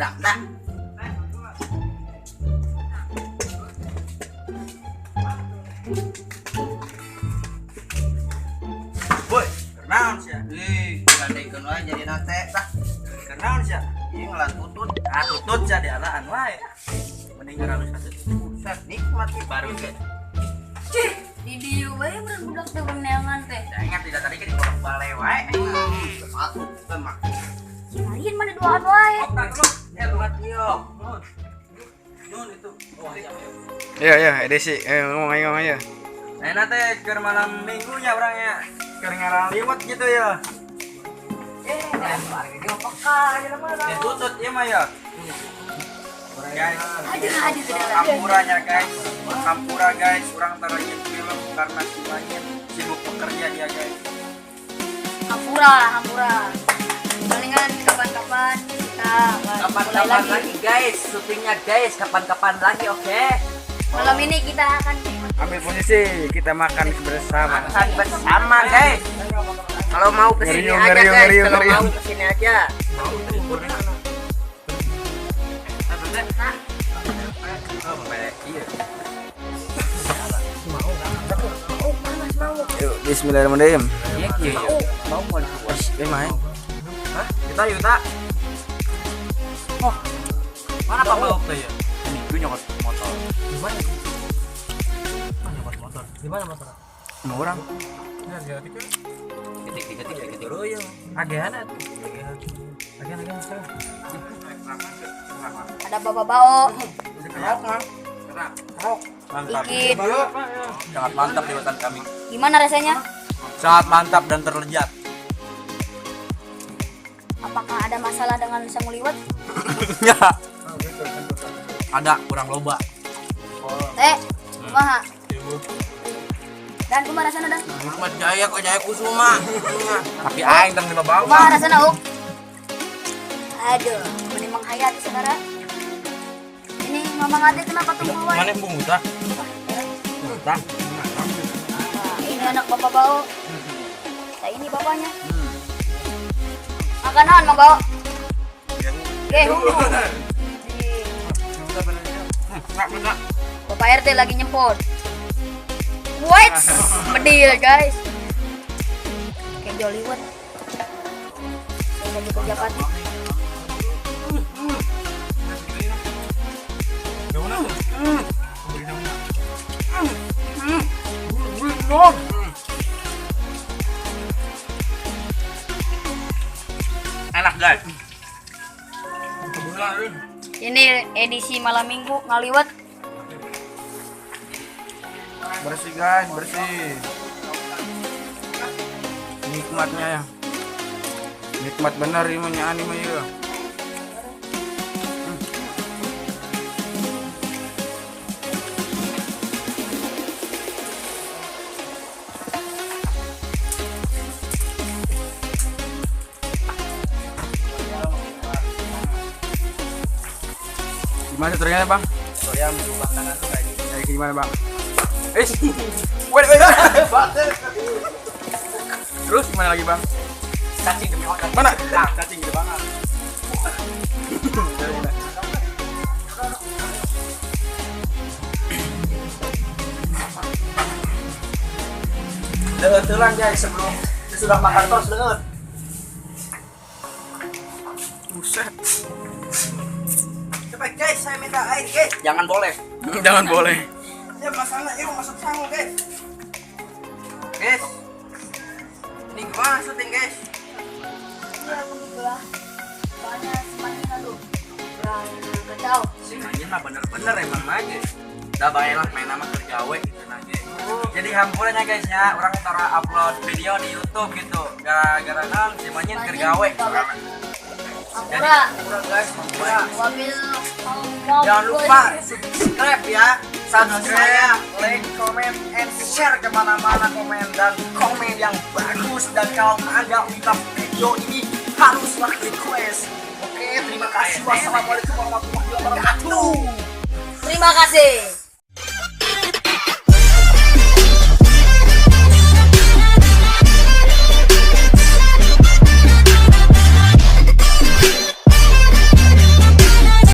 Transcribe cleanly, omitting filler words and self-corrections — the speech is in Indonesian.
meledak dah. Boy, kenaon sih? Gandekeun wae jadi nate tah. Kenaon sih? Ieu ngalan tutut. Tutut sih dialaan wae. Mending harus set nikmat baru ge. Cih, di dieu wae budak teh beneangan teh. Ingat tidak tadi ke di kolong balai wae. Sepatu teh mah. Lain mana duaan wae. Otak lu, buat ieu. Nun itu. Iya, edisi. Ngomong aja. Enak teh keur malam minggunya orangnya. Keur ngaraliwat gitu ya. Hari ini peka aja mana. Tutut ieu mah ya. Guys, Hadir tidak ada. Kampuranya guys, Kampura guys, orang tarayin film karena semuanya sibuk bekerja dia guys. Hampura. Palingan kapan-kapan kita Kapan-kapan lagi guys, syutingnya guys, kapan-kapan lagi, oke? Malam ini kita akan Ambil posisi, kita makan bersama. Makan bersama guys. Kalau mau kesini Ngeriung, aja ngeriung, guys, ngeriung, kalau ngeriung. mau kesini aja. Yuk, bismillahirrahmanirrahim. Mau Main. Hah? Yuta. Oh, mana Pak Bauk tuh ya? Ini gue nyokot motor. Gimana nyokot motor? Gimana motor? Mau orang. Ketik dulu ya. Agehan tuh. Agehan sekarang. ada bapak-bapak. Kerok mah. Kerok. Mantap. Dikit. Sangat mantap liwatan kami. Gimana rasanya? Sangat mantap dan terlejat. Apakah ada masalah dengan sang liwat? Enggak. Ada kurang loba. Kumaha? Dan kumaha rasana dan? Nikmat Jaya kok Jaya Kusuma. Tapi aing tang lima bawah. Kumaha rasana Uk? Aduh, mending menghayati saudara. Ini Mamang Ade kenapa tunggu wae? Mana Bung Muta? Muta. Nah, ini anak bapak bau. Nah, ini bapaknya. Makanan Mang Bau. Oke. Bapak RT lagi nyempot. Wait, medil guys. Kayak Jollywood. Saya lagi kerja pati. Enak guys. Ini edisi malam minggu ngaliwat. Bersih guys, bersih. Nikmatnya ya. Nikmat benar ini anime ya. Gimana tutorialnya bang? Tutorial merubah tangan tuh kayak gitu. Kayak gimana bang? Wait. Terus gimana lagi bang? Cacing demi otak. Mana? Nah, cacing gede banget. Tulang guys sebelum sudah makan terus dengar. Buset. Coba guys, saya minta air guys. Jangan boleh. Jangan boleh. Ya masalah ini masuk sangu guys. Guys. Ini gimana syuting guys? Ya begitulah. Banyak semuanya tuh. Kurang kacau. Si Manjin mah bener-bener emang aja. Udah baiklah main nama kerjawe gitu aja. Jadi hampurnya guys ya, orang tara upload video di YouTube gitu. Gara-gara kan si Manjin kerjawe. Jadi Hampura. hampura guys, hampura. Wabil Jangan lupa subscribe ya, subscribe, like, comment, and share kemana-mana komen yang bagus. Dan kalau Anda minta video ini haruslah request. Oke, terima kasih. Wassalamualaikum warahmatullahi wabarakatuh. Terima kasih.